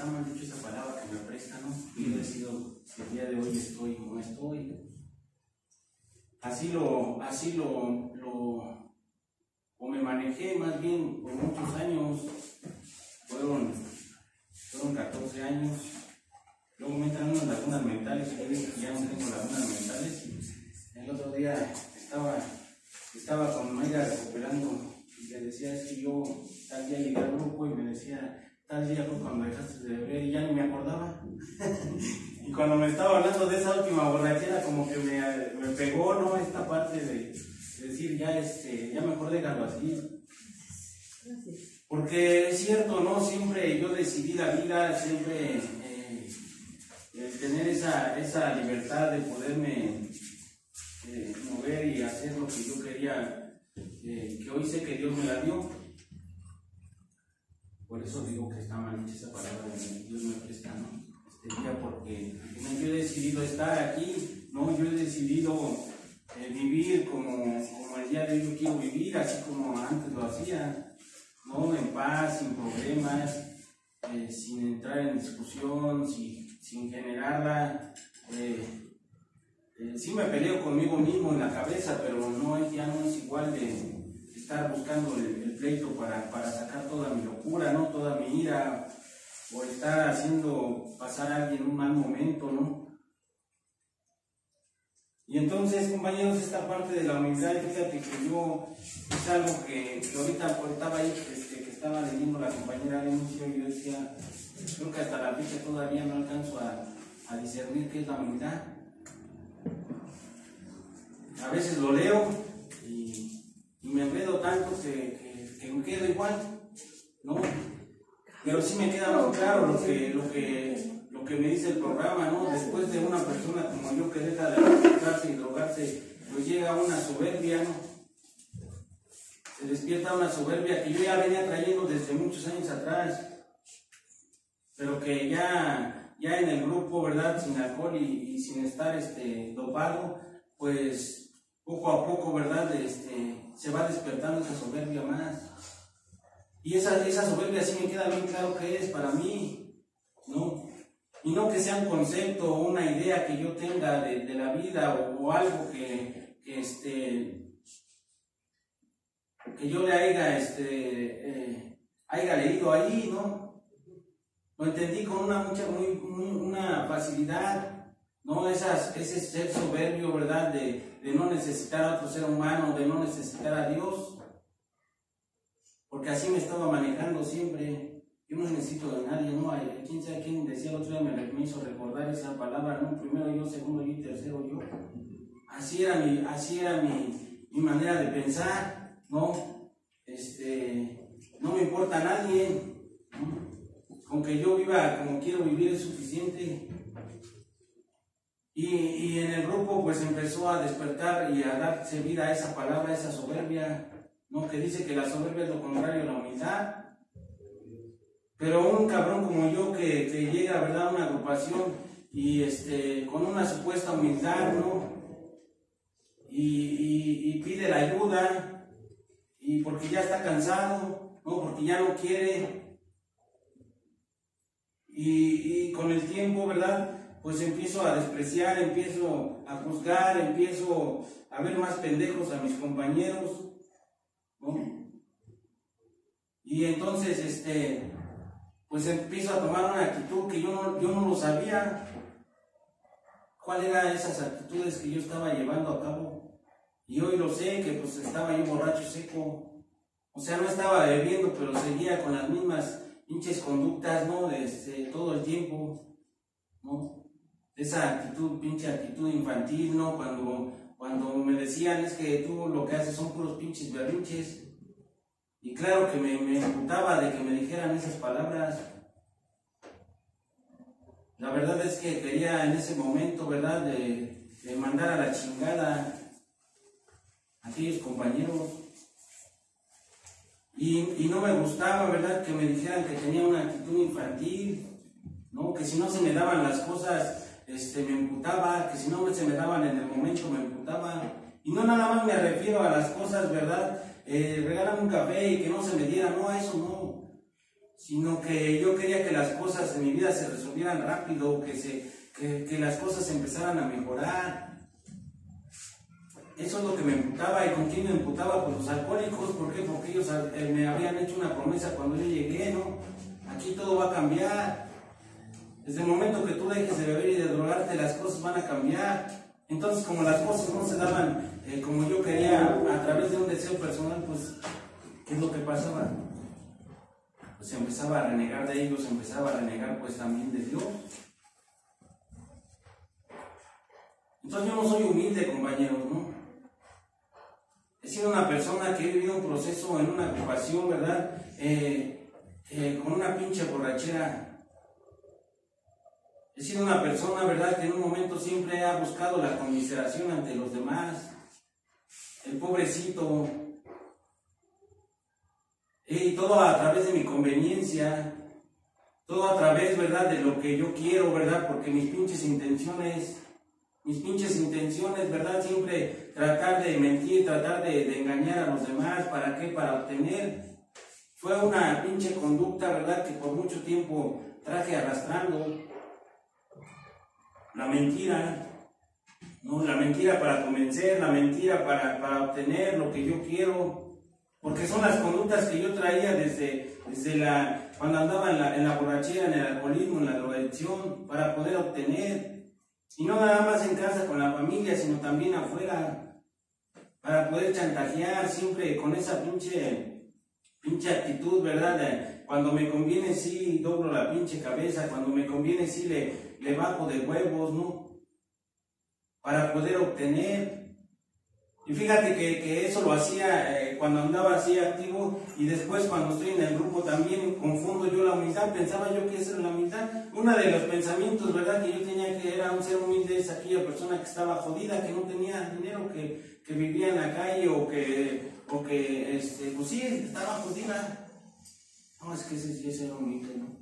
está mal dicho esa palabra que me presta, ¿no? Yo decido si el día de hoy estoy o no estoy. O me manejé más bien por muchos años, fueron 14 años. Luego me entran unas lagunas mentales, yo dije que ya no tengo lagunas mentales. El otro día estaba con Mayra recuperando y le decía, es que yo tal día llegué al grupo y me decía, tal día fue cuando dejaste de beber y ya ni me acordaba. Y cuando me estaba hablando de esa última borrachera, como que me pegó, ¿no? Esta parte de decir, ya me acordé de algo así. Porque es cierto, ¿no? Siempre yo decidí la vida, siempre tener esa libertad de poderme mover y hacer lo que yo quería, que hoy sé que Dios me la dio. Por eso digo que está mal dicha esa palabra de Dios me presta, ¿no? Este día, porque yo he decidido estar aquí, ¿no? Yo he decidido vivir como el día de hoy yo quiero vivir, así como antes lo hacía, ¿no? En paz, sin problemas, sin entrar en discusión, sin generarla. Sí me peleo conmigo mismo en la cabeza, pero ya no es igual de estar buscando el pleito para sacar toda mi locura, ¿no? Toda mi ira, o estar haciendo pasar a alguien un mal momento, ¿no? Y entonces, compañeros, esta parte de la humildad, fíjate que es algo que ahorita estaba ahí, que estaba leyendo la compañera de inicio, y yo decía, creo que hasta la fecha todavía no alcanzo a discernir qué es la humildad. A veces lo leo y me enredo tanto que me quedo igual, ¿no? Pero sí me queda muy claro lo que me dice el programa, ¿no? Después de una persona como yo que deja de alcoholizarse y drogarse, pues llega una soberbia, ¿no? Se despierta una soberbia que yo ya venía trayendo desde muchos años atrás, pero que ya en el grupo, ¿verdad? Sin alcohol y sin estar dopado, pues poco a poco, ¿verdad? Se va despertando esa soberbia más. Y esa soberbia sí me queda bien claro que es para mí, ¿no? Y no que sea un concepto o una idea que yo tenga de la vida o algo que yo le haya leído ahí, ¿no? Lo entendí con una facilidad, ¿no? Ese ser soberbio, ¿verdad? De no necesitar a otro ser humano, de no necesitar a Dios. Porque así me estaba manejando siempre. Yo no necesito de nadie, ¿no? Quién sabe quién decía el otro día, me hizo recordar esa palabra, ¿no? Primero yo, segundo yo y tercero yo. Así era mi manera de pensar, ¿no? No me importa a nadie, ¿no? Con que yo viva como quiero vivir es suficiente. Y en el grupo pues empezó a despertar y a darse vida a esa palabra, a esa soberbia, ¿no? Que dice que la soberbia es lo contrario a la humildad. Pero un cabrón como yo que llega, ¿verdad?, a una agrupación y con una supuesta humildad, ¿no? Y pide la ayuda, y porque ya está cansado, ¿no? Porque ya no quiere. Y con el tiempo, ¿verdad?, pues empiezo a despreciar, empiezo a juzgar, empiezo a ver más pendejos a mis compañeros, ¿no? Y entonces, pues empiezo a tomar una actitud que yo no lo sabía. ¿Cuáles eran esas actitudes que yo estaba llevando a cabo? Y hoy lo sé, que pues estaba yo borracho seco. O sea, no estaba bebiendo, pero seguía con las mismas pinches conductas, ¿no? Todo el tiempo, ¿no? Esa actitud, pinche actitud infantil, ¿no? Cuando me decían, es que tú lo que haces son puros pinches berrinches. Y claro que me imputaba de que me dijeran esas palabras. La verdad es que quería en ese momento, ¿verdad?, de mandar a la chingada a aquellos compañeros. Y no me gustaba, ¿verdad?, que me dijeran que tenía una actitud infantil, ¿no? Que si no se me daban las cosas, me imputaba, que si no se me daban en el momento me imputaba. Y no nada más me refiero a las cosas, ¿verdad?, regálame un café y que no se me diera, no, a eso no, sino que yo quería que las cosas en mi vida se resolvieran rápido, que las cosas empezaran a mejorar. Eso es lo que me emputaba. ¿Y con quién me emputaba? Pues los alcohólicos. ¿Por qué? Porque ellos me habían hecho una promesa cuando yo llegué, ¿no? Aquí todo va a cambiar. Desde el momento que tú dejes de beber y de drogarte, las cosas van a cambiar. Entonces, como las cosas no se daban como yo quería, a través de un deseo personal, pues, ¿qué es lo que pasaba? Pues empezaba a renegar de ellos, empezaba a renegar pues también de Dios. Entonces yo no soy humilde, compañeros, ¿no? He sido una persona que he vivido un proceso en una ocupación, ¿verdad? Con una pinche borrachera. He sido una persona, ¿verdad?, que en un momento siempre ha buscado la conmiseración ante los demás. El pobrecito. Y todo a través de mi conveniencia. Todo a través, ¿verdad?, de lo que yo quiero, ¿verdad? Porque mis pinches intenciones, ¿verdad?, siempre tratar de mentir, tratar de engañar a los demás. ¿Para qué? Para obtener. Fue una pinche conducta, ¿verdad?, que por mucho tiempo traje arrastrando. La mentira, ¿no? La mentira para convencer, la mentira para obtener lo que yo quiero, porque son las conductas que yo traía desde cuando andaba en la borrachera, en el alcoholismo, en la drogadicción, para poder obtener, y no nada más en casa con la familia, sino también afuera, para poder chantajear, siempre con esa pinche actitud, ¿verdad? Cuando me conviene sí doblo la pinche cabeza, cuando me conviene sí le bajo de huevos, ¿no? Para poder obtener. Y fíjate que eso lo hacía cuando andaba así activo, y después cuando estoy en el grupo también confundo yo la humildad. Pensaba yo que esa era la humildad. Uno de los pensamientos, ¿verdad?, que yo tenía, que era un ser humilde, es aquella persona que estaba jodida, que no tenía dinero, que vivía en la calle, o que pues sí, estaba jodida. No, es que ese sí es ser humilde, ¿no?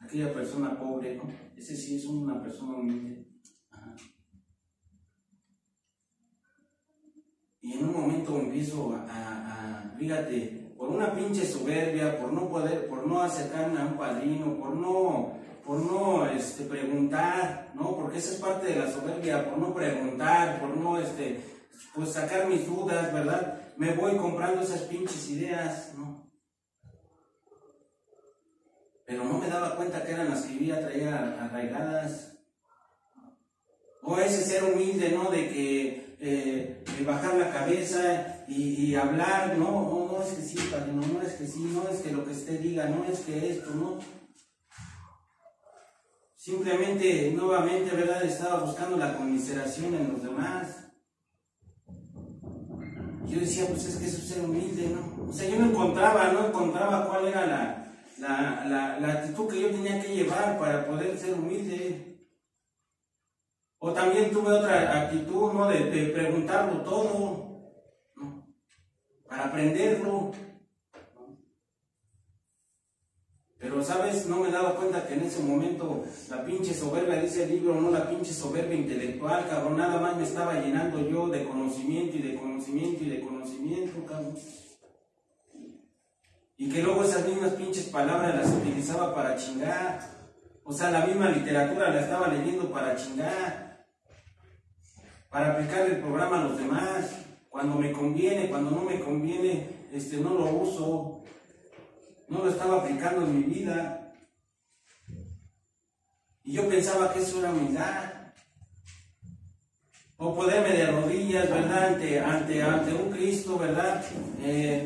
Aquella persona pobre, ¿no? Ese sí es una persona humilde. Ajá. Y en un momento empiezo fíjate, por una pinche soberbia, por no acercarme a un padrino, por no preguntar, ¿no? Porque esa es parte de la soberbia, por no preguntar, por no pues sacar mis dudas, ¿verdad? Me voy comprando esas pinches ideas, ¿no? Pero no me daba cuenta que eran las que yo ya traía arraigadas. O ese ser humilde, ¿no?, de que bajar la cabeza y hablar, no es que sí, padre, no es que sí, no es que lo que usted diga, no es que esto, no. Simplemente, nuevamente, ¿verdad?, estaba buscando la conmiseración en los demás. Yo decía, pues es que eso es ser humilde, ¿no? O sea, yo no encontraba cuál era la actitud que yo tenía que llevar para poder ser humilde. O también tuve otra actitud, ¿no?, de preguntarlo todo, ¿no?, para aprenderlo, ¿no? Pero, ¿sabes? No me daba cuenta que en ese momento la pinche soberbia, dice el libro, no, la pinche soberbia intelectual, cabrón, nada más me estaba llenando yo de conocimiento y de conocimiento y de conocimiento, cabrón. Y que luego esas mismas pinches palabras las utilizaba para chingar. O sea, la misma literatura la estaba leyendo para chingar, para aplicar el programa a los demás. Cuando me conviene, cuando no me conviene, no lo uso. No lo estaba aplicando en mi vida. Y yo pensaba que eso era humildad. O ponerme de rodillas, ¿verdad?, ante un Cristo, ¿verdad?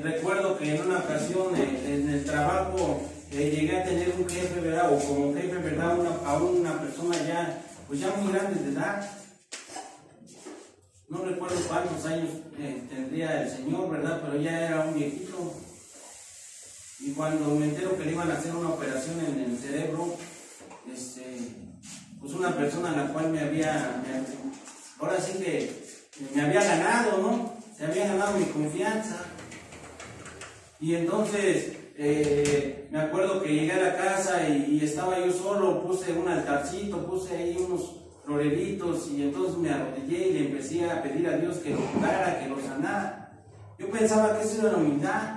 Recuerdo que en una ocasión en el trabajo llegué a tener un jefe, ¿verdad?, o como jefe, ¿verdad?, a una persona ya muy grande de edad. No recuerdo cuántos años tendría el señor, ¿verdad?, pero ya era un viejito. Y cuando me entero que le iban a hacer una operación en el cerebro, pues una persona a la cual ahora sí que me había ganado, ¿no? Se había ganado mi confianza. Y entonces me acuerdo que llegué a la casa y estaba yo solo, puse un altarcito, puse ahí unos floreritos, y entonces me arrodillé y le empecé a pedir a Dios que lo curara, que lo sanara. Yo pensaba que eso era la humildad.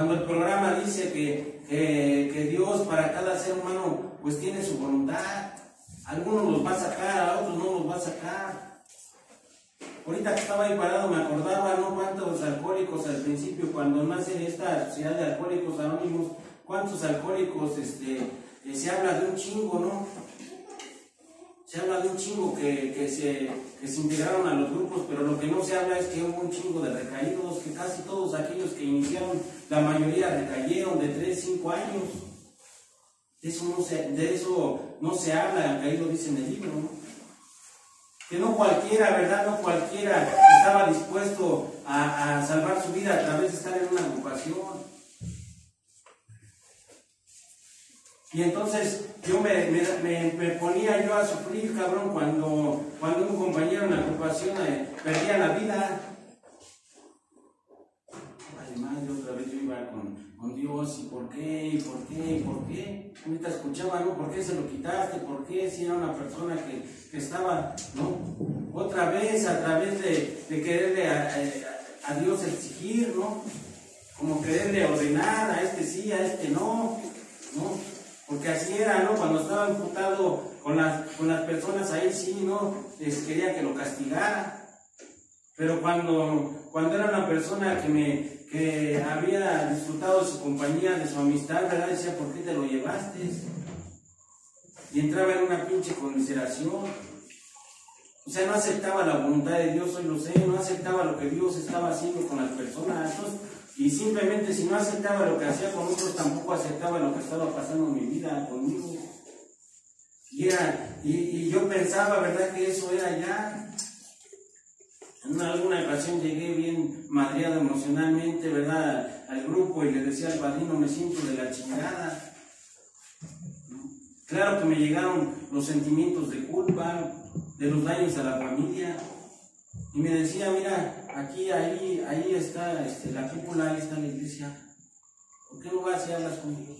cuando el programa dice que Dios para cada ser humano pues tiene su voluntad. Algunos los va a sacar, a otros no los va a sacar. Ahorita que estaba ahí parado me acordaba, ¿no? Cuántos alcohólicos al principio, cuando nace esta sociedad de alcohólicos anónimos, cuántos alcohólicos se habla de un chingo, ¿no? Se habla de un chingo que se integraron a los grupos, pero lo que no se habla es que hubo un chingo de recaídos, que casi todos aquellos que iniciaron, la mayoría recayeron de 3, 5 años. De eso no se habla, que ahí lo dice en el libro, ¿no? Que no cualquiera, ¿verdad? No cualquiera estaba dispuesto a salvar su vida a través de estar en una agrupación. Y entonces yo me ponía yo a sufrir, cabrón, cuando un compañero en la agrupación perdía la vida. Además, yo otra vez yo iba con Dios, ¿y por qué? ¿Y por qué? ¿Y por qué? Ahorita escuchaba, ¿no? ¿Por qué se lo quitaste? ¿Por qué? Si era una persona que estaba, ¿no? Otra vez, a través de quererle a Dios exigir, ¿no? Como quererle ordenar a este sí, a este no, ¿no? Porque así era, ¿no? Cuando estaba imputado con las personas, ahí sí, ¿no? Quería que lo castigara. Pero cuando era una persona que había disfrutado de su compañía, de su amistad, ¿verdad? Decía, ¿por qué te lo llevaste? Y entraba en una pinche conmiseración. O sea, no aceptaba la voluntad de Dios, hoy lo sé, no aceptaba lo que Dios estaba haciendo con las personas. Entonces, y simplemente si no aceptaba lo que hacía con otros, tampoco aceptaba lo que estaba pasando en mi vida conmigo. Y yo pensaba, ¿verdad?, que eso era ya. En alguna ocasión llegué bien madreado emocionalmente, ¿verdad?, al grupo y le decía al padrino, me siento de la chingada. Claro que me llegaron los sentimientos de culpa, de los daños a la familia. Y me decía, mira, aquí, ahí está la cúpula, ahí está la iglesia. ¿Por qué no vas y hablas con Dios?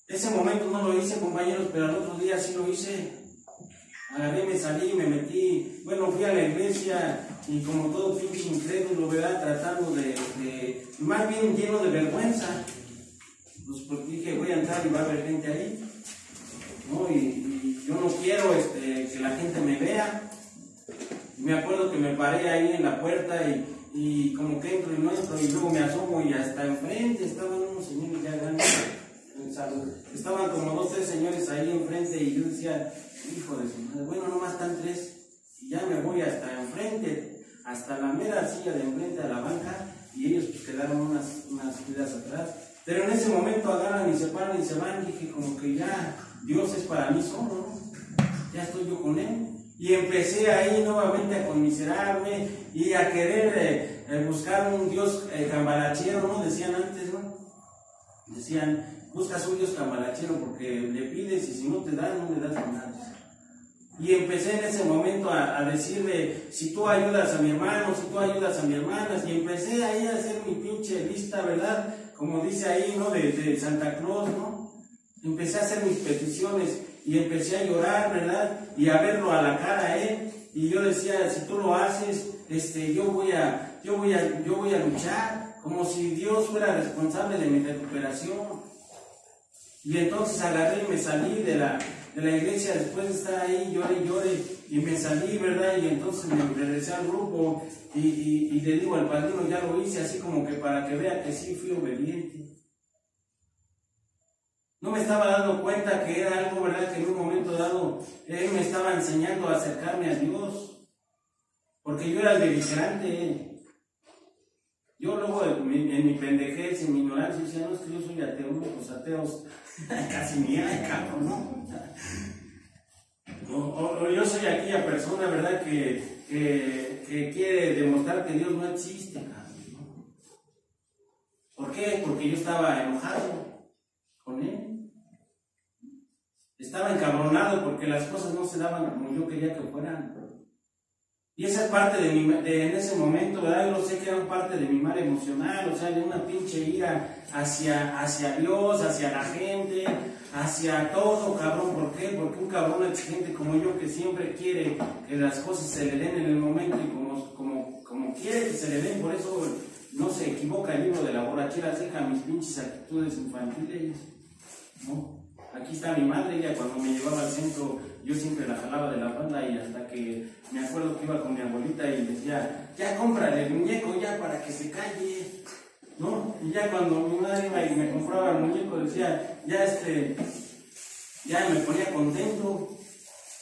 Ese momento no lo hice, compañeros, pero al otro día sí lo hice. Agarré, me salí, me metí, bueno, fui a la iglesia y como todo pinche incrédulo, ¿verdad?, tratando más bien lleno de vergüenza. Pues porque dije, voy a entrar y va a haber gente ahí, ¿no? Y yo no quiero que la gente me vea. Me acuerdo que me paré ahí en la puerta y como que entro y no entro y luego me asomo y hasta enfrente estaban unos señores ya grandes, estaban como 2 o 3 señores ahí enfrente y yo decía, hijo de su madre, bueno, nomás están 3 y ya me voy hasta enfrente, hasta la mera silla de enfrente a la banca y ellos pues quedaron unas filas atrás, pero en ese momento agarran y se paran y se van, dije como que ya Dios es para mí solo, ¿no? Ya estoy yo con Él. Y empecé ahí nuevamente a conmiserarme y a querer buscar un Dios cambalachero, ¿no? Decían antes, ¿no? Decían, buscas un Dios cambalachero porque le pides y si no te da, no le das nada. Y empecé en ese momento a decirle, si tú ayudas a mi hermano, si tú ayudas a mi hermana, y empecé ahí a hacer mi pinche lista, ¿verdad? Como dice ahí, ¿no? De Santa Claus, ¿no? Empecé a hacer mis peticiones. Y empecé a llorar, ¿verdad? Y a verlo a la cara a él. Y yo decía, si tú lo haces, yo voy a luchar, como si Dios fuera responsable de mi recuperación. Y entonces agarré y me salí de la iglesia después de estar ahí, lloré, y me salí, ¿verdad? Y entonces me regresé al grupo y le digo al padrino, ya lo hice, así como que para que vea que sí fui obediente. No me estaba dando cuenta que era algo, ¿verdad?, que en un momento dado Él me estaba enseñando a acercarme a Dios. Porque yo era el beligerante. Yo luego en mi pendejez, en mi ignorancia, decía, no, es que yo soy ateo, ¿no? Los ateos casi ni hay, cabrón, ¿no? O yo soy aquella persona, ¿verdad?, que quiere demostrar que Dios no existe, cabrón, ¿no? ¿Por qué? Porque yo estaba enojado con Él. Estaba encabronado porque las cosas no se daban como yo quería que fueran. Y esa es parte en ese momento, ¿verdad? Yo lo sé que era parte de mi mal emocional, o sea, de una pinche ira hacia Dios, hacia la gente, hacia todo, cabrón. ¿Por qué? Porque un cabrón exigente como yo que siempre quiere que las cosas se le den en el momento y como quiere que se le den, por eso no se equivoca el libro de la borrachera, seca mis pinches actitudes infantiles, ¿no? Aquí está mi madre, ella cuando me llevaba al centro, yo siempre la jalaba de la banda y hasta que me acuerdo que iba con mi abuelita y decía, ya cómprale el muñeco ya para que se calle, ¿no? Y ya cuando mi madre iba y me compraba el muñeco decía, ya me ponía contento.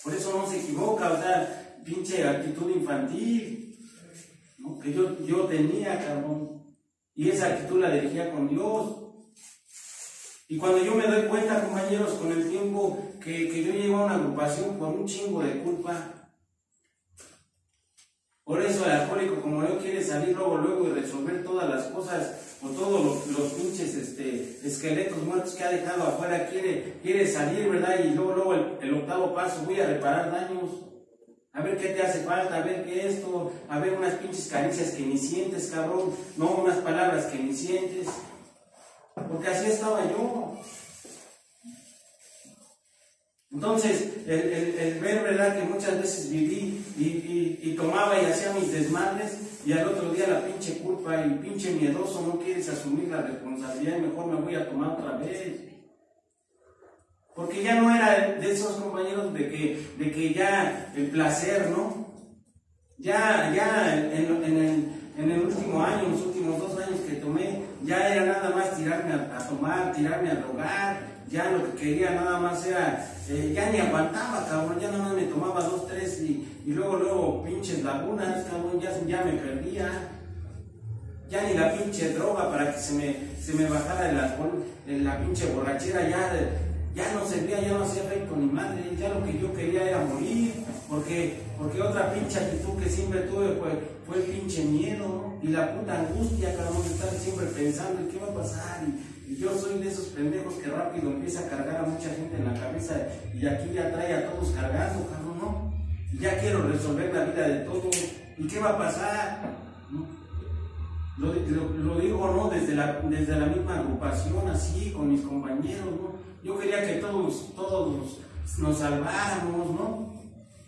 Por eso no se equivoca, o sea, pinche actitud infantil, ¿no? Que yo tenía, cabrón. Y esa actitud la dirigía con Dios. Y cuando yo me doy cuenta, compañeros, con el tiempo, que yo llego a una agrupación con un chingo de culpa. Por eso el alcohólico, como yo, quiere salir luego y resolver todas las cosas, o todos los pinches esqueletos muertos que ha dejado afuera, quiere salir, ¿verdad? Y luego el octavo paso, voy a reparar daños. A ver qué te hace falta, a ver qué esto, a ver unas pinches caricias que ni sientes, cabrón, no unas palabras que ni sientes. Porque así estaba yo. Entonces, el ver, ¿verdad?, que muchas veces viví y tomaba y hacía mis desmadres, y al otro día la pinche culpa y pinche miedoso, no quieres asumir la responsabilidad, y mejor me voy a tomar otra vez. Porque ya no era de esos compañeros de que ya el placer, ¿no? Ya en el último año, en los últimos 2 años que tomé, ya era nada más tirarme a tomar, tirarme a drogar. Ya lo que quería nada más era, ya ni aguantaba, cabrón, ya nada más me tomaba 2, 3 y luego pinches lagunas, cabrón, ya me perdía. Ya ni la pinche droga para que se me bajara el alcohol, la pinche borrachera, ya no servía, ya no hacía efecto ni madre, ya lo que yo quería era morir, porque otra pinche actitud que siempre tuve fue el pinche miedo, ¿no? Y la puta angustia, cabrón, de estar siempre pensando, ¿qué va a pasar? Y yo soy de esos pendejos que rápido empieza a cargar a mucha gente en la cabeza y aquí ya trae a todos cargando, cabrón, ¿no? Y ya quiero resolver la vida de todos, ¿y qué va a pasar? ¿No? Lo digo, ¿no? Desde la misma agrupación, así, con mis compañeros, ¿no? Yo quería que todos nos salváramos, ¿no?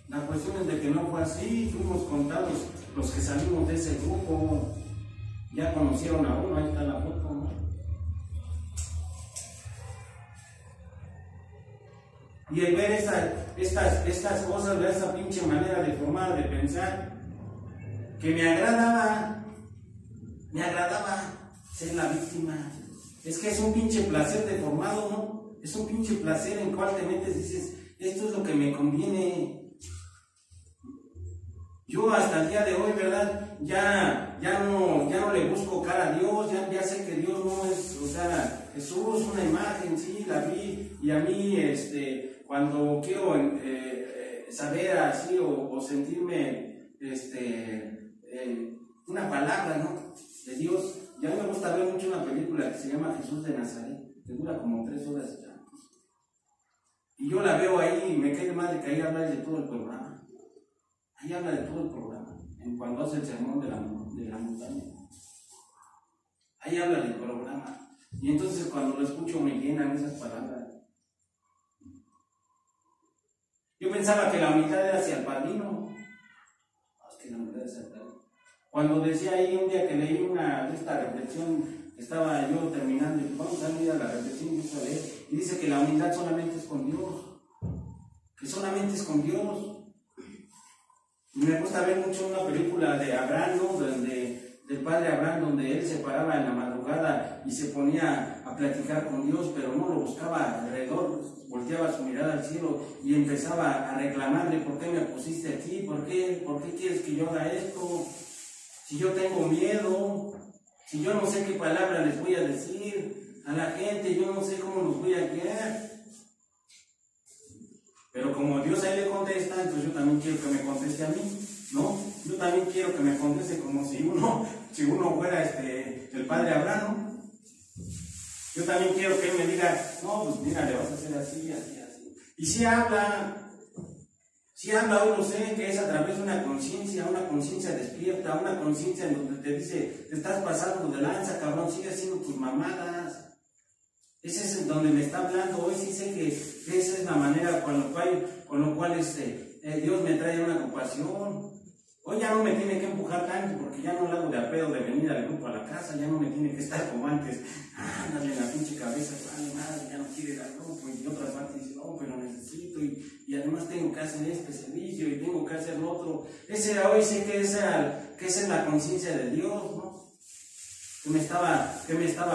La cuestión es de que no fue así, fuimos contados los que salimos de ese grupo. Ya conocieron a uno, ahí está la foto, ¿no? Y el ver estas cosas, ver esa pinche manera de formar, de pensar, que me agradaba ser la víctima. Es que es un pinche placer deformado, ¿no? Es un pinche placer en cual te metes y dices, esto es lo que me conviene. Yo hasta el día de hoy, ¿verdad? Ya no le busco cara a Dios, ya sé que Dios no es, o sea, Jesús, una imagen, sí, la vi, y a mí, cuando quiero saber así o sentirme, una palabra, ¿no?, de Dios, ya me gusta ver mucho una película que se llama Jesús de Nazaret, que dura como 3 horas ya. Y yo la veo ahí y me cae de madre que ahí habla de todo el programa. Ahí habla de todo el programa, en cuando hace el sermón de la montaña. Ahí habla del programa. Y entonces cuando lo escucho me llenan esas palabras. Yo pensaba que la humildad era hacia el padrino. No, es que la humildad es hacia el padrino. Cuando decía ahí un día que leí esta reflexión, estaba yo terminando y vamos a leer la reflexión y dice que la humildad solamente es con Dios. Que solamente es con Dios. Y me gusta ver mucho una película de Abraham, ¿no?, del padre Abraham, donde él se paraba en la madrugada y se ponía a platicar con Dios, pero no lo buscaba alrededor, volteaba su mirada al cielo y empezaba a reclamarle, ¿por qué me pusiste aquí? ¿Por qué quieres que yo haga esto? Si yo tengo miedo, si yo no sé qué palabra les voy a decir a la gente, yo no sé cómo los voy a guiar. Pero como Dios ahí le contesta, entonces yo también quiero que me conteste a mí, ¿no? Yo también quiero que me conteste como si uno fuera el padre Abraham, ¿no? Yo también quiero que él me diga, no, pues mira, le vas a hacer así, así, así. Y si habla, hoy lo sé, que es a través de una conciencia despierta, una conciencia en donde te dice, te estás pasando de lanza, cabrón, sigue haciendo tus mamadas. Ese es donde me está hablando. Hoy sí sé que esa es la manera con lo cual Dios me trae una ocupación. Hoy ya no me tiene que empujar tanto porque ya no le hago de apedo de venir al grupo a la casa, ya no me tiene que estar como antes, dale la pinche cabeza, vale madre, ya no quiere ir al grupo, y otra parte dice, no, pero necesito, y además tengo que hacer este servicio y tengo que hacer lo otro. Ese era hoy, sé que esa es la conciencia de Dios, ¿no? Que me estaba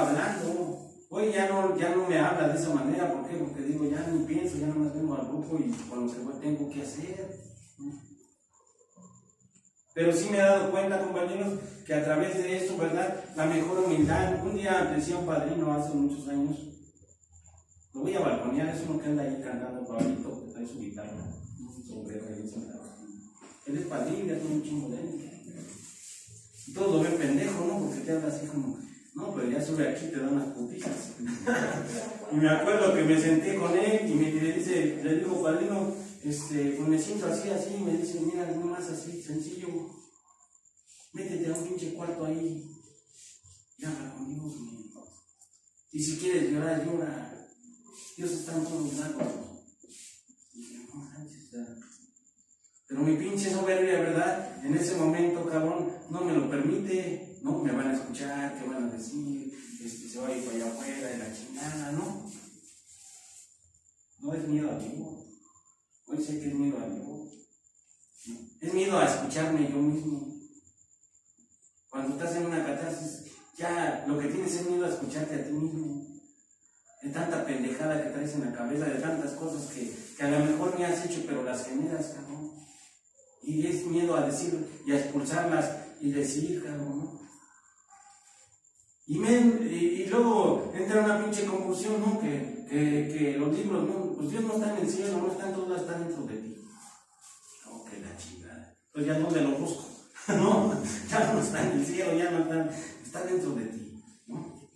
hablando. Hoy ya no me habla de esa manera. ¿Por qué? Porque digo, ya ni pienso, ya nomás vengo al grupo y con lo que tengo que hacer, ¿no? Pero sí me he dado cuenta, compañeros, que a través de eso, ¿verdad? La mejor humildad. Un día decía un padrino hace muchos años, lo voy a balconear, es uno que anda ahí cantando, Pablito, que trae su guitarra, un sombrero ahí sentado. Él es padrino, ya tiene un chingo de él. Y todos lo ven pendejo, ¿no? Porque te habla así como, no, pero ya sube aquí, te da unas putizas. Y me acuerdo que me senté con él y le digo, padrino, pues me siento así, y me dice, mira, nomás así, sencillo, métete a un pinche cuarto ahí y habla con Dios, y si quieres llorar, llora, Dios está en todos lados. Y dije, no manches, pero mi pinche soberbia, ¿verdad? En ese momento, cabrón, no me lo permite, no me van a escuchar, ¿qué van a decir? Se va a ir para allá afuera de la chingada, ¿no? No es miedo a Dios. Hoy sé que es miedo a Dios. Es miedo a escucharme yo mismo. Cuando estás en una catarsis, ya lo que tienes es miedo a escucharte a ti mismo. De tanta pendejada que traes en la cabeza, de tantas cosas que a lo mejor ni has hecho, pero las generas, cabrón. Y es miedo a decir y a expulsarlas y decir, cabrón, ¿no? Y luego entra una pinche confusión, ¿no? Que los libros, ¿no? Pues Dios no está en el cielo, no está en todo, está dentro de ti. Oh, que la chingada. Pues ya no lo busco, ¿no? Ya no está en el cielo, ya no está dentro de ti, ¿no?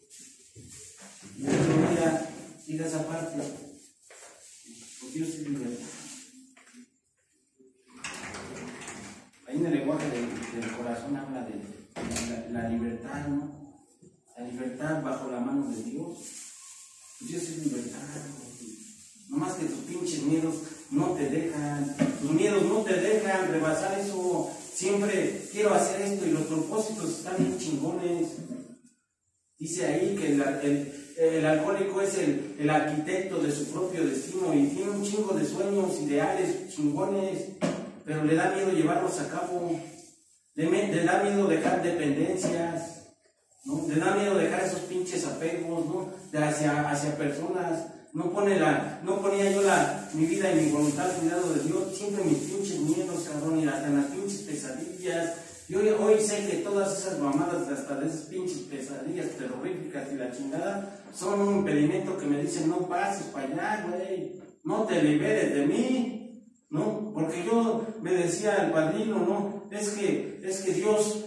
Y luego diga esa parte, pues Dios es libertad. Ahí en el lenguaje del corazón habla de la libertad, ¿no? La libertad bajo la mano de Dios. Dios es libertad. No más que tus pinches miedos no te dejan. Tus miedos no te dejan rebasar eso. Siempre quiero hacer esto y los propósitos están bien chingones. Dice ahí que el alcohólico es el arquitecto de su propio destino y tiene un chingo de sueños, ideales chingones, pero le da miedo llevarlos a cabo. Le da miedo dejar dependencias, ¿no? Le da miedo dejar esos pinches apegos, ¿no? hacia personas. No ponía yo mi vida y mi voluntad al cuidado de Dios. Siempre mis pinches miedos, cabrón, y hasta en las pinches pesadillas. Yo hoy sé que todas esas mamadas, hasta de esas pinches pesadillas terroríficas y la chingada, son un impedimento que me dicen, no pases para allá, güey. No te liberes de mí, ¿no? Porque yo me decía el padrino, ¿no? Es que Dios,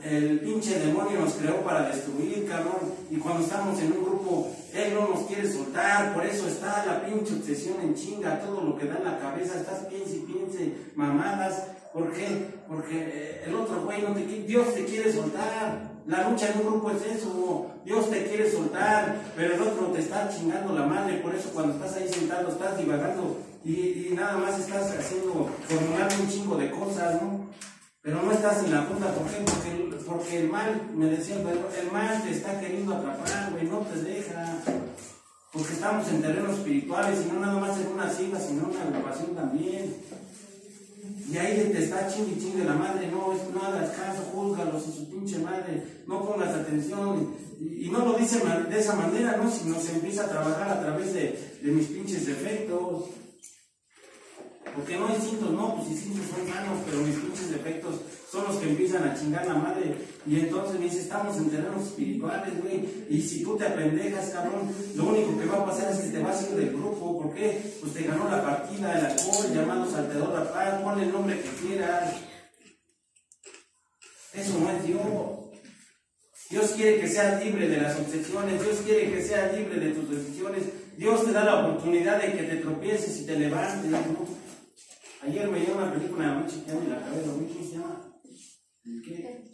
el pinche demonio nos creó para destruir, cabrón, y cuando estamos en un grupo, Él no nos quiere soltar, por eso está la pinche obsesión en chinga, todo lo que da en la cabeza, estás piense, mamadas. ¿Por qué? Porque el otro güey Dios te quiere soltar. La lucha en un grupo es eso, Dios te quiere soltar, pero el otro te está chingando la madre, por eso cuando estás ahí sentado estás divagando y nada más estás formulando un chingo de cosas, ¿no? Pero no estás en la punta. ¿Por qué? Porque el mal, me decía el mal te está queriendo atrapar, güey, no te deja. Porque estamos en terrenos espirituales y no nada más en una sigla, sino en una agrupación también. Y ahí te está chingue la madre, no hagas caso, júzgalos a su pinche madre, no pongas atención. Y no lo dice de esa manera, ¿no? Sino se empieza a trabajar a través de mis pinches defectos. Porque no hay cintos, no, pues distintos son sanos, pero mis pinches defectos son los que empiezan a chingar la madre. Y entonces me dice, estamos en terrenos espirituales, güey. Y si tú te apendejas, cabrón, lo único que va a pasar es que te vas a ir del grupo. ¿Por qué? Pues te ganó la partida, el alcohol, llamado salteador la paz, ponle el nombre que quieras. Eso no es Dios. Dios quiere que seas libre de las obsesiones, Dios quiere que seas libre de tus decisiones. Dios te da la oportunidad de que te tropieces y te levantes, ¿no? Ayer me dio una película muy chiquita en la cabeza, ¿cómo se llama? ¿El qué?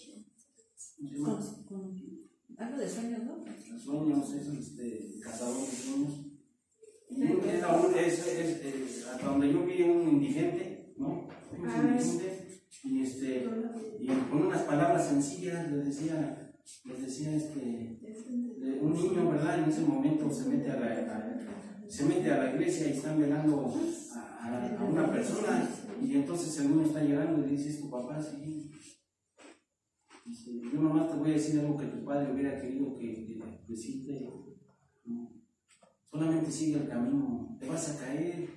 ¿Cómo se llama? Algo de sueños, ¿no? Los sueños, es cazador de sueños. Hasta donde yo vi un indigente, ¿no? Un indigente y con unas palabras sencillas les decía un niño, ¿verdad? En ese momento se mete a la iglesia y están velando a una persona, y entonces el niño está llorando y le dice: ¿es tu papá? Sí. Dice: yo nomás te voy a decir algo que tu padre hubiera querido que decirte. Solamente sigue el camino, te vas a caer,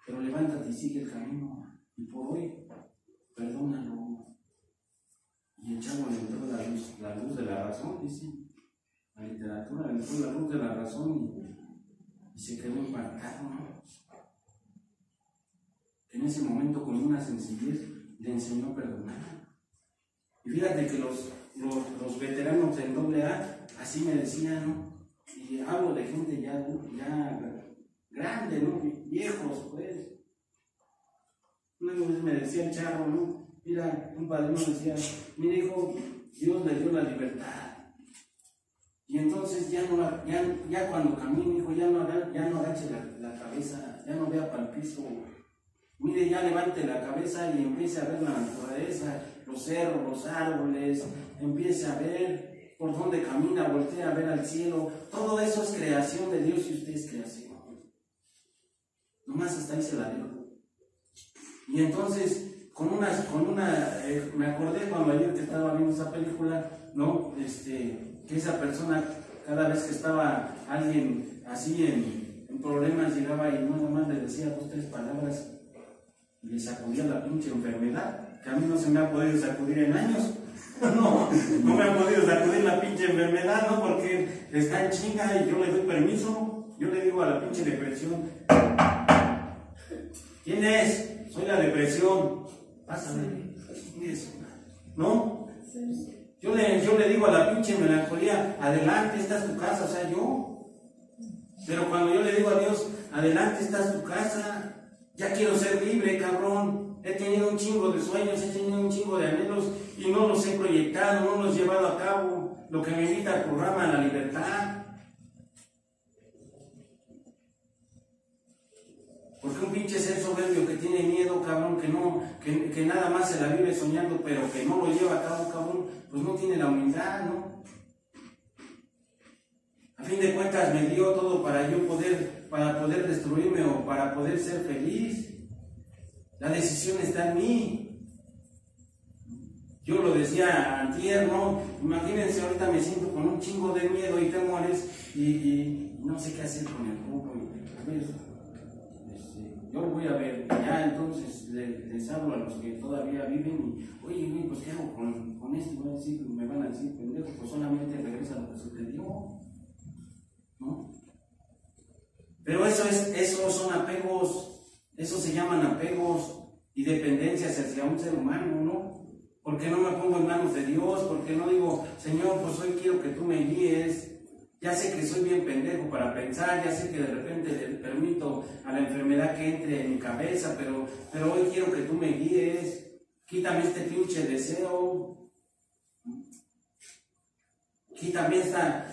pero levántate y sigue el camino, y por hoy perdónalo. Y el chavo le entró la luz de la razón, dice la literatura, le entró la luz de la razón y se quedó impactado, ¿no? En ese momento, con una sencillez, le enseñó a perdonar. Y fíjate que los veteranos del AA así me decían, ¿no? Y hablo de gente ya grande, ¿no? Viejos, pues. Una vez me decía el chavo, ¿no? Mira, un padrino decía: mira, hijo, Dios le dio la libertad. Y entonces ya cuando camine, hijo, ya no agache la cabeza, ya no vea para el piso. Mire, ya levante la cabeza y empiece a ver la naturaleza, los cerros, los árboles, empiece a ver por dónde camina, voltea a ver al cielo. Todo eso es creación de Dios y usted es creación. Nomás hasta ahí se la dejo. Y entonces, me acordé cuando ayer que estaba viendo esa película, ¿no? Que esa persona, cada vez que estaba alguien así en problemas, llegaba y no nomás le decía 2 o 3 palabras y le sacudía la pinche enfermedad, que a mí no se me ha podido sacudir en años. No me ha podido sacudir la pinche enfermedad, ¿no? Porque está en chinga y yo le doy permiso. Yo le digo a la pinche depresión: ¿quién es? Soy la depresión. Pásame. ¿No? Yo le digo a la pinche melancolía: adelante, esta es tu casa, o sea, yo. Pero cuando yo le digo a Dios: adelante, esta es tu casa, ya quiero ser libre, cabrón. He tenido un chingo de sueños, he tenido un chingo de anhelos y no los he proyectado, no los he llevado a cabo. Lo que me invita al programa La Libertad. Porque un pinche ser soberbio que tiene miedo, cabrón, que nada más se la vive soñando, pero que no lo lleva a cabo, cabrón, pues no tiene la humildad, ¿no? A fin de cuentas me dio todo para poder destruirme o para poder ser feliz. La decisión está en mí. Yo lo decía antier, ¿no? Imagínense, ahorita me siento con un chingo de miedo y temores y no sé qué hacer con el grupo. Yo voy a ver, ya entonces les hablo a los que todavía viven y: oye, güey, pues ¿qué hago con esto? Me van a decir pendejo, pues solamente regresa lo que se te dio, ¿no? Pero esos son apegos, eso se llaman apegos y dependencias hacia un ser humano, ¿no? Porque no me pongo en manos de Dios, porque no digo: Señor, pues hoy quiero que tú me guíes. Ya sé que soy bien pendejo para pensar, ya sé que de repente le permito a la enfermedad que entre en mi cabeza, pero hoy quiero que tú me guíes. Quítame este pinche deseo. Quítame esta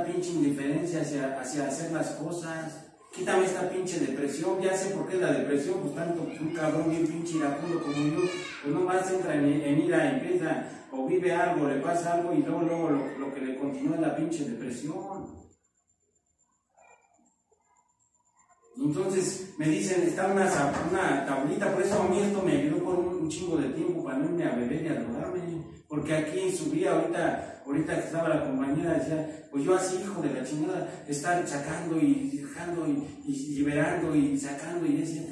pinche indiferencia hacia hacer las cosas. Quítame esta pinche depresión. Ya sé por qué es la depresión, pues tanto un cabrón bien pinche iracundo como yo, pues nomás entra en ira, empieza, o vive algo, le pasa algo y luego lo que le continúa es la pinche depresión. Entonces me dicen: está una tablita, por eso a mí esto me ayudó por un chingo de tiempo para no irme a beber y a drogarme. Porque aquí subía, ahorita que estaba la compañera, decía: pues yo así, hijo de la chingada, estar sacando y dejando y liberando y sacando, y decía: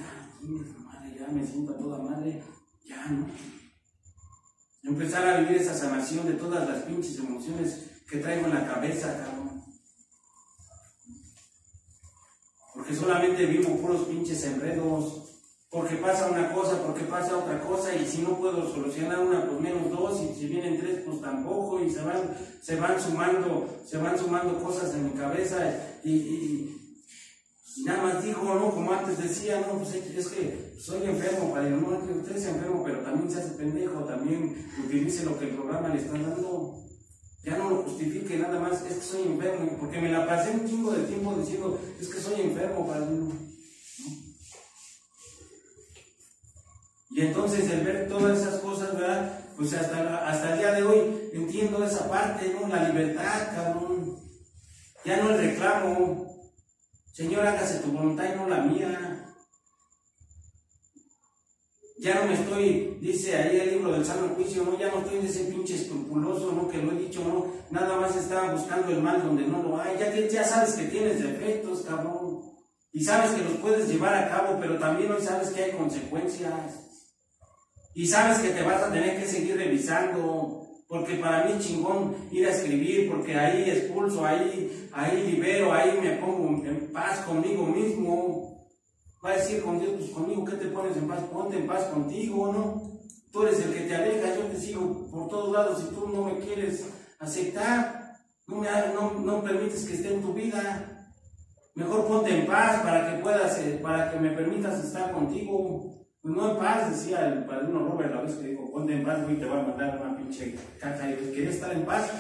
madre, ya me siento a toda madre, ya, ¿no? Empezar a vivir esa sanación de todas las pinches emociones que traigo en la cabeza, cabrón. Porque solamente vivo puros pinches enredos. Porque pasa una cosa, porque pasa otra cosa, y si no puedo solucionar una, pues menos 2, y si vienen 3, pues tampoco, y se van sumando cosas en mi cabeza, y nada más digo, ¿no? Como antes decía, no, pues es que soy enfermo, padre, no, es que usted es enfermo, pero también se hace pendejo, también utilice lo que el programa le está dando. Ya no lo justifique, nada más, es que soy enfermo, porque me la pasé un chingo de tiempo diciendo: es que soy enfermo, padre, ¿no? Y Y entonces el ver todas esas cosas, ¿verdad? Pues hasta el día de hoy entiendo esa parte, ¿no? La libertad, cabrón. Ya no el reclamo. Señor, hágase tu voluntad y no la mía. Ya no me estoy, dice ahí el libro del sano juicio, ¿no? Ya no estoy de ese pinche escrupuloso, ¿no? Que lo he dicho, ¿no? Nada más estaba buscando el mal donde no lo hay. Ya sabes que tienes defectos, cabrón. Y sabes que los puedes llevar a cabo, pero también hoy sabes que hay consecuencias. Y sabes que te vas a tener que seguir revisando. Porque para mí es chingón ir a escribir, porque ahí expulso, ahí libero, ahí me pongo en paz conmigo mismo. Va a decir con Dios, pues conmigo, ¿qué te pones en paz? Ponte en paz contigo, ¿no? Tú eres el que te aleja, yo te sigo por todos lados y tú no me quieres aceptar, no permites que esté en tu vida. Mejor ponte en paz para que me permitas estar contigo. Pues no en paz, decía el padrino Robert la vez que dijo, ponte en paz, güey, te voy a mandar una pinche caca y ¿quieres estar en paz?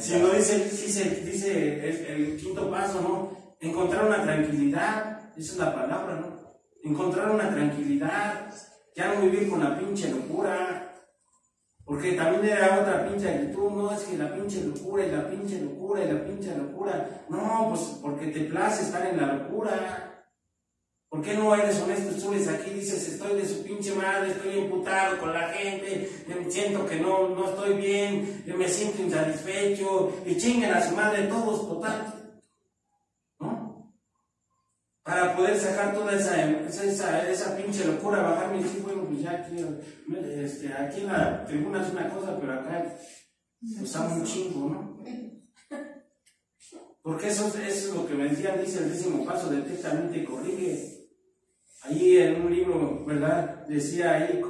Si no dice el quinto paso, ¿no? Encontrar una tranquilidad. Esa es la palabra, ¿no? Encontrar una tranquilidad, ya no vivir con la pinche locura, porque también era otra pinche actitud, no es que la pinche locura y la pinche locura y la pinche locura, no, pues porque te place estar en la locura. ¿Por qué no eres honesto? Subes aquí y dices, estoy de su pinche madre, estoy imputado con la gente, siento que no estoy bien, me siento insatisfecho, y chinguen a su madre todos, total. Para poder sacar toda esa pinche locura, bajarme y decir, bueno, pues ya aquí en la tribuna es una cosa, pero acá pues amo un chingo, ¿no? Porque eso es lo que me decían, dice el 10º paso, detecta, mente y corrige. Ahí en un libro, ¿verdad? Decía ahí,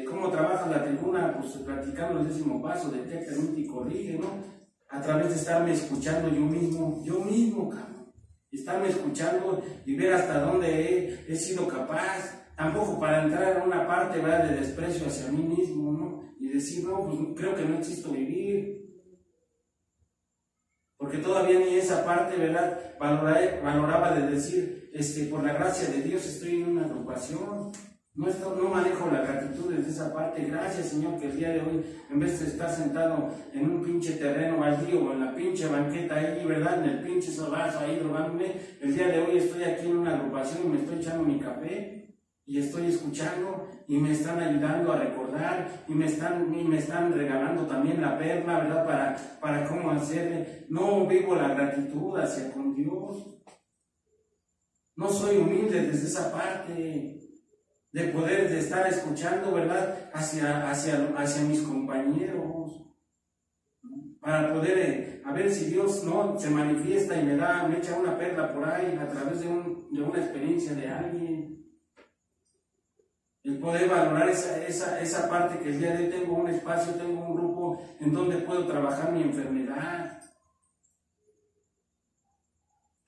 cómo trabaja la tribuna, pues platicando el 10º paso, detecta, mente y corrige, ¿no? A través de estarme escuchando yo mismo, cabrón. Estarme escuchando y ver hasta dónde he sido capaz, tampoco para entrar en una parte, ¿verdad?, de desprecio hacia mí mismo, ¿no? Y decir, no, pues creo que no existo vivir, porque todavía ni esa parte, ¿verdad?, valoraba de decir, por la gracia de Dios estoy en una agrupación. No manejo la gratitud desde esa parte. Gracias, Señor, que el día de hoy, en vez de estar sentado en un pinche terreno baldío o en la pinche banqueta ahí, ¿verdad?, en el pinche solazo ahí drogándome, el día de hoy estoy aquí en una agrupación y me estoy echando mi café y estoy escuchando y me están ayudando a recordar y me están regalando también la perla, ¿verdad?, para cómo hacerle. No vivo la gratitud hacia con Dios. No soy humilde desde esa parte. De poder estar escuchando, ¿verdad?, hacia mis compañeros, para poder a ver si Dios no se manifiesta y me echa una perla por ahí a través de una experiencia de alguien. El poder valorar esa parte que el día de hoy tengo un espacio, tengo un grupo en donde puedo trabajar mi enfermedad.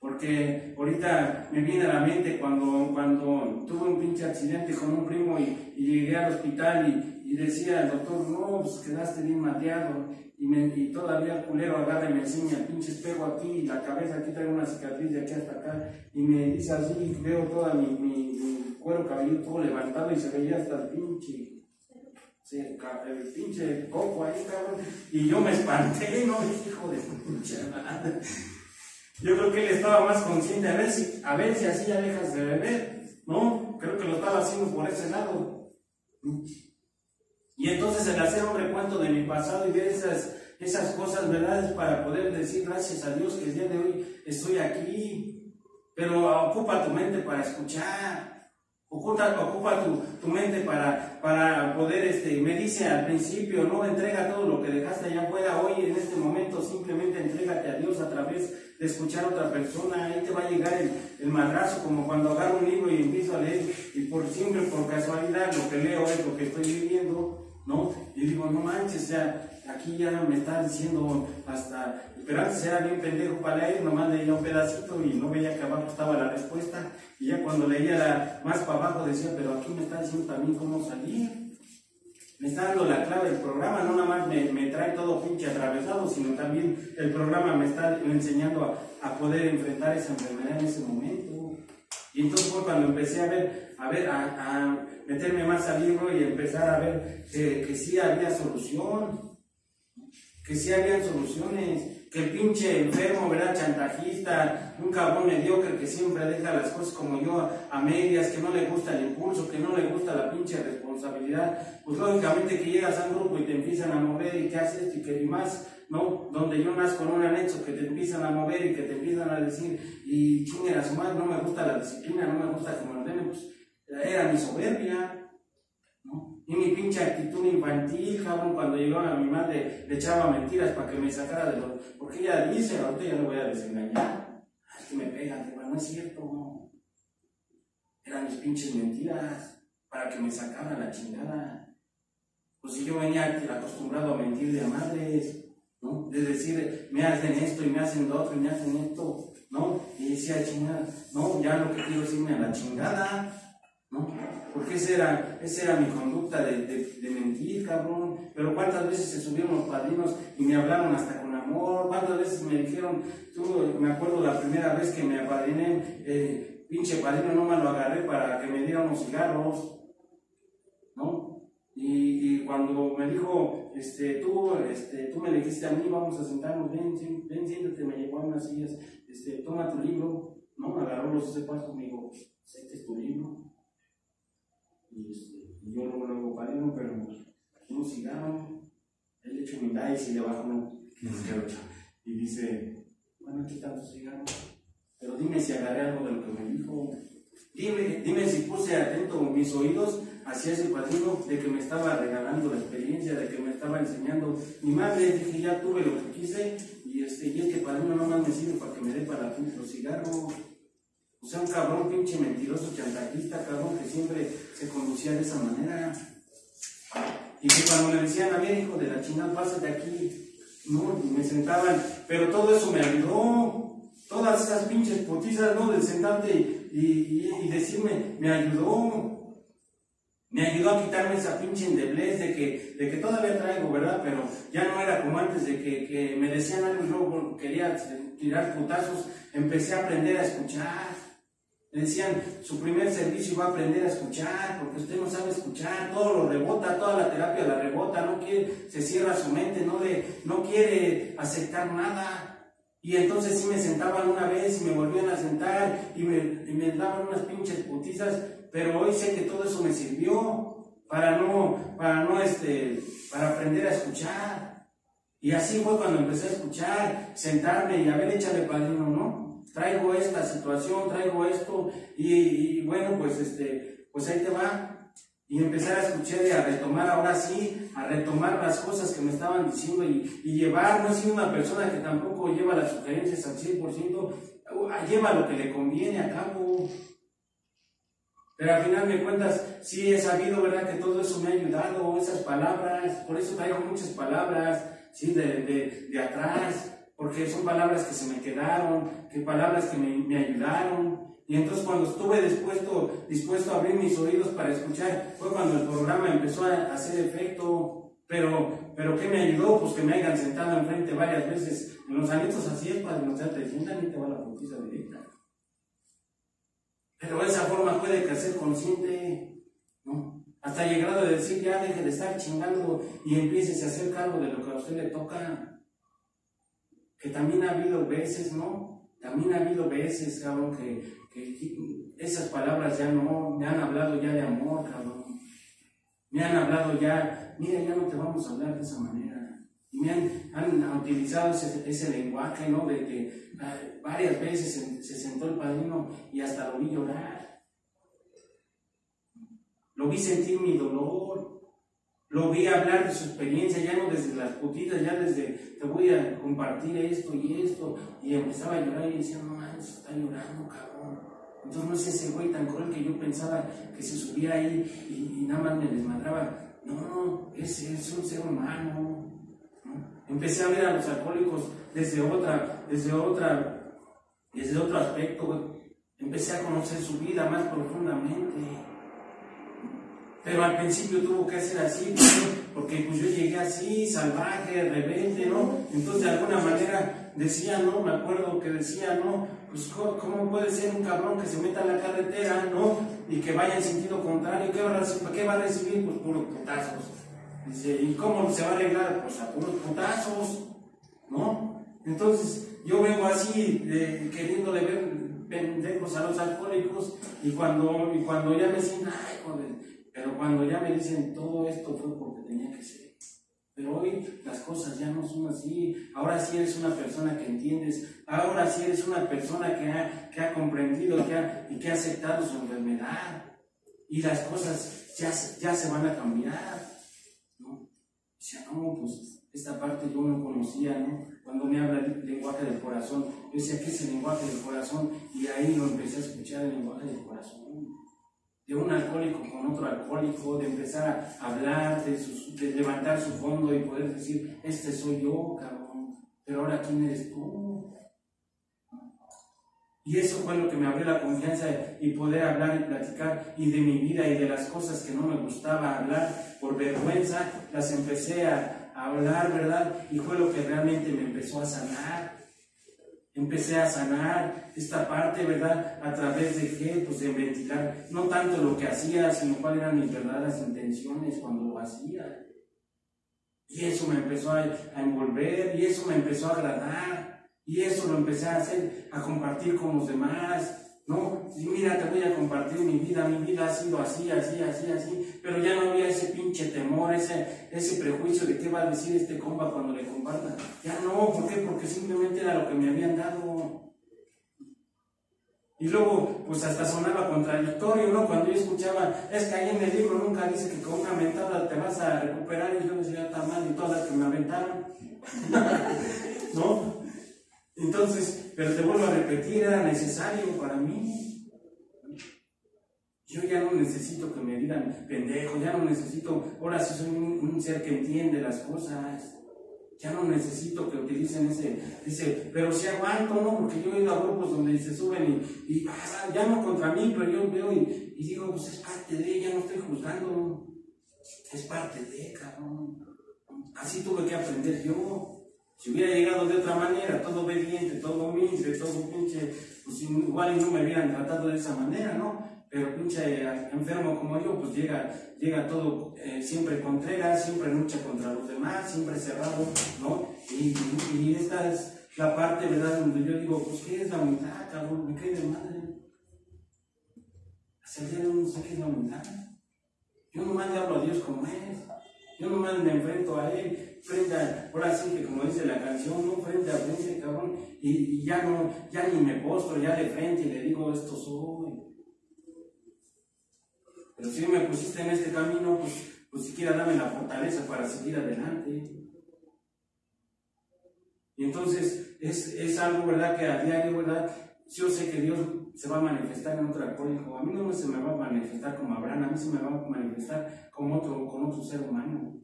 Porque ahorita me viene a la mente cuando tuve un pinche accidente con un primo y llegué al hospital y decía el doctor, no, pues quedaste bien mateado, y todavía el culero agarra y me enseña el pinche espejo aquí y la cabeza, aquí traigo una cicatriz de aquí hasta acá, y me dice así, veo todo mi cuero cabelludo todo levantado y se veía hasta el pinche coco ahí, cabrón, y yo me espanté, no, hijo de pinche madre. Yo creo que él estaba más consciente, a ver si así ya dejas de beber, ¿no? Creo que lo estaba haciendo por ese lado. Y entonces el hacer un recuento de mi pasado y ver esas cosas, ¿verdad?, es para poder decir gracias a Dios que el día de hoy estoy aquí. Pero ocupa tu mente para escuchar, ocupa tu mente para poder, me dice al principio, no entrega todo lo que dejaste allá afuera. Hoy en este momento simplemente entrégate a Dios a través de escuchar a otra persona. Ahí te va a llegar el madrazo, como cuando agarro un libro y empiezo a leer y por casualidad lo que leo es lo que estoy viviendo, ¿no? Y digo, no manches, ya aquí ya me está diciendo hasta, pero antes era bien pendejo para leer, nomás leía un pedacito y no veía que abajo estaba la respuesta, y ya cuando leía más para abajo decía, pero aquí me está diciendo también cómo salir. Me está dando la clave del programa, no nada más me trae todo pinche atravesado, sino también el programa me está enseñando a poder enfrentar esa enfermedad en ese momento. Y entonces fue cuando empecé a ver, meterme más al libro y empezar a ver que sí había solución, que sí habían soluciones. Que el pinche enfermo, ¿verdad? Chantajista, un cabrón mediocre que siempre deja las cosas como yo a medias, que no le gusta el impulso, que no le gusta la pinche responsabilidad, pues lógicamente que llegas a un grupo y te empiezan a mover y que haces esto y que más, ¿no? Donde yo nazco en un anexo que te empiezan a mover y que te empiezan a decir, y chinguen a su madre, no me gusta la disciplina, no me gusta que me ordenen, pues era mi soberbia, ¿no? Y mi pinche actitud infantil, cabrón, cuando llegaba a mi madre le echaba mentiras para que me sacara de los... Porque ella dice, ahorita ya no voy a desengañar. Es que me pegan, pero no es cierto, no. Eran mis pinches mentiras para que me sacaran la chingada. Pues si yo venía acostumbrado a mentirle a madres, ¿no? De decir, me hacen esto y me hacen lo otro y me hacen esto, ¿no? Y decía, chingada, no, ya lo que quiero es irme a la chingada, ¿no? Porque esa era mi conducta de mentir, cabrón. Pero cuántas veces se subieron los padrinos y me hablaron hasta con amor, cuántas veces me dijeron, me acuerdo la primera vez que me apadriné, pinche padrino, no me lo agarré para que me diera unos cigarros, ¿no? Y cuando me dijo, tú me dijiste a mí, vamos a sentarnos, ven, siéntate, me llevó a unas sillas, toma tu libro, ¿no? Agarró los cepazos, me dijo, este es tu libro. Y yo luego padrino, pero un cigarro, él le echo mi dice y le bajo uno, y dice, bueno, aquí está tu cigarro, pero dime si agarré algo de lo que me dijo, dime si puse atento mis oídos hacia ese padrino de que me estaba regalando la experiencia, de que me estaba enseñando. Mi madre, dije, ya tuve lo que quise, y este padrino nomás me sirve para que me dé para los cigarros. O sea, un cabrón pinche mentiroso, chantajista, cabrón, que siempre se conducía de esa manera. Y que cuando me decían, a ver, hijo de la chingada, pásate aquí, ¿no? Y me sentaban, pero todo eso me ayudó. Todas esas pinches putizas, ¿no? De sentarte y decirme, me ayudó. Me ayudó a quitarme esa pinche endeblez de que todavía traigo, ¿verdad? Pero ya no era como antes de que me decían algo y luego quería tirar putazos. Empecé a aprender a escuchar. Me decían, su primer servicio va a aprender a escuchar, porque usted no sabe escuchar, todo lo rebota, toda la terapia la rebota, no quiere, se cierra su mente, no quiere aceptar nada. Y entonces sí me sentaban una vez y me volvían a sentar y me daban unas pinches putizas, pero hoy sé que todo eso me sirvió para aprender a escuchar. Y así fue cuando empecé a escuchar, sentarme y a ver, échale padrino, ¿no? Traigo esta situación, traigo esto, y bueno, pues ahí te va. Y empezar a escuchar y a retomar, ahora sí, a retomar las cosas que me estaban diciendo y llevar. No he sido una persona que tampoco lleva las sugerencias al 100%, lleva lo que le conviene a cabo. Pero al final de cuentas, sí he sabido, ¿verdad?, que todo eso me ha ayudado, esas palabras. Por eso traigo muchas palabras, sí, de atrás. Porque son palabras que se me quedaron, que palabras que me ayudaron. Y entonces cuando estuve dispuesto a abrir mis oídos para escuchar, fue cuando el programa empezó a hacer efecto. Pero ¿qué me ayudó? Pues que me hayan sentado enfrente varias veces. En los anexos así es, padre, no te sientan y te va la putiza directa. Pero de esa forma puede crecer consciente, ¿no? Hasta llegar a decir, ya deje de estar chingando y empieces a hacer cargo de lo que a usted le toca. Que también ha habido veces, ¿no? También ha habido veces, cabrón, que esas palabras ya no, me han hablado ya de amor, cabrón. Me han hablado ya, mira, ya no te vamos a hablar de esa manera. Y me han utilizado ese lenguaje, ¿no? De que varias veces se sentó el padrino y hasta lo vi llorar. Lo vi sentir mi dolor. Lo vi hablar de su experiencia, ya no desde las putitas, ya desde te voy a compartir esto y esto. Y empezaba a llorar y decía, no manches, está llorando, cabrón. Entonces no es ese güey tan cruel que yo pensaba que se subía ahí y nada más me desmadraba. No, es un ser humano, ¿no? Empecé a ver a los alcohólicos desde otro aspecto, güey. Empecé a conocer su vida más profundamente. Pero al principio tuvo que ser así, porque pues yo llegué así, salvaje, rebelde, ¿no? Entonces de alguna manera decía, ¿no? Me acuerdo que decía, ¿no? Pues ¿cómo puede ser un cabrón que se meta en la carretera, ¿no? Y que vaya en sentido contrario, ¿qué va a recibir? Pues puros putazos. Dice, ¿y cómo se va a arreglar? Pues a puros putazos, ¿no? Entonces yo vengo así, queriéndole ver pendejos a los alcohólicos, y cuando ya me siento, ay, joder. Pero cuando ya me dicen todo esto fue porque tenía que ser. Pero hoy las cosas ya no son así. Ahora sí eres una persona que entiendes. Ahora sí eres una persona que ha comprendido y que ha aceptado su enfermedad. Y las cosas ya se van a cambiar, ¿no? Dice, no, pues esta parte yo no conocía, ¿no? Cuando me habla el lenguaje del corazón, yo decía, ¿qué es el lenguaje del corazón? Y ahí lo empecé a escuchar, el lenguaje del corazón. De un alcohólico con otro alcohólico, de empezar a hablar, de levantar su fondo y poder decir, este soy yo, cabrón, pero ahora ¿quién eres tú? Y eso fue lo que me abrió la confianza y poder hablar y platicar, y de mi vida y de las cosas que no me gustaba hablar por vergüenza, las empecé a hablar, ¿verdad? Y fue lo que realmente me empezó a sanar. Empecé a sanar esta parte, ¿verdad? ¿A través de qué? Pues de ventilar, no tanto lo que hacía, sino cuáles eran mis verdaderas intenciones cuando lo hacía. Y eso me empezó a envolver, y eso me empezó a agradar, y eso lo empecé a hacer, a compartir con los demás, ¿no? Y mira, te voy a compartir mi vida ha sido así, pero ya no había ese pinche temor, ese prejuicio de qué va a decir este compa cuando le comparta. Ya no, ¿por qué? Porque simplemente era lo que me habían dado. Y luego, pues hasta sonaba contradictorio, ¿no? Cuando yo escuchaba, es que ahí en el libro nunca dice que con una mentada te vas a recuperar, y yo decía, está mal, y todas las que me aventaron, ¿no? Entonces, pero te vuelvo a repetir, era necesario para mí. Yo ya no necesito que me digan pendejo, ya no necesito, ahora sí soy un ser que entiende las cosas. Ya no necesito que utilicen ese, pero sí aguanto, ¿no? Porque yo he ido a grupos donde se suben y llaman contra mí, pero yo veo y digo, pues es parte de, ya no estoy juzgando, es parte de, cabrón. Así tuve que aprender yo. Si hubiera llegado de otra manera, todo obediente, todo humilde, todo pinche, pues igual y no me hubieran tratado de esa manera, ¿no? Pero pinche enfermo como yo, pues llega todo siempre contreras, siempre lucha contra los demás, siempre cerrado, ¿no? Y esta es la parte, ¿verdad?, donde yo digo, pues ¿qué es la humildad, cabrón? Me cae de madre. Hasta el día de hoy no sé qué es la humildad. Yo nomás le hablo a Dios como es. Yo nomás me enfrento a Él, ahora sí que como dice la canción, no frente a frente, cabrón, y ya ni me postro, ya de frente y le digo, esto soy. Pero si me pusiste en este camino, pues siquiera dame la fortaleza para seguir adelante. Y entonces es algo, ¿verdad?, que a diario, ¿verdad?, yo sé que Dios se va a manifestar en otro alcohólico. A mí no se me va a manifestar como Abraham, a mí se me va a manifestar con otro ser humano.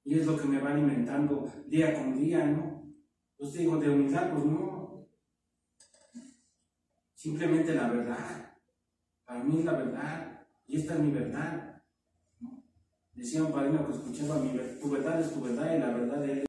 Y es lo que me va alimentando día con día, ¿no? Pues digo, de humildad, pues no. Simplemente la verdad. Para mí es la verdad. Y esta es mi verdad, ¿no? Decía un padrino que escuchaba, tu verdad es tu verdad y la verdad de Él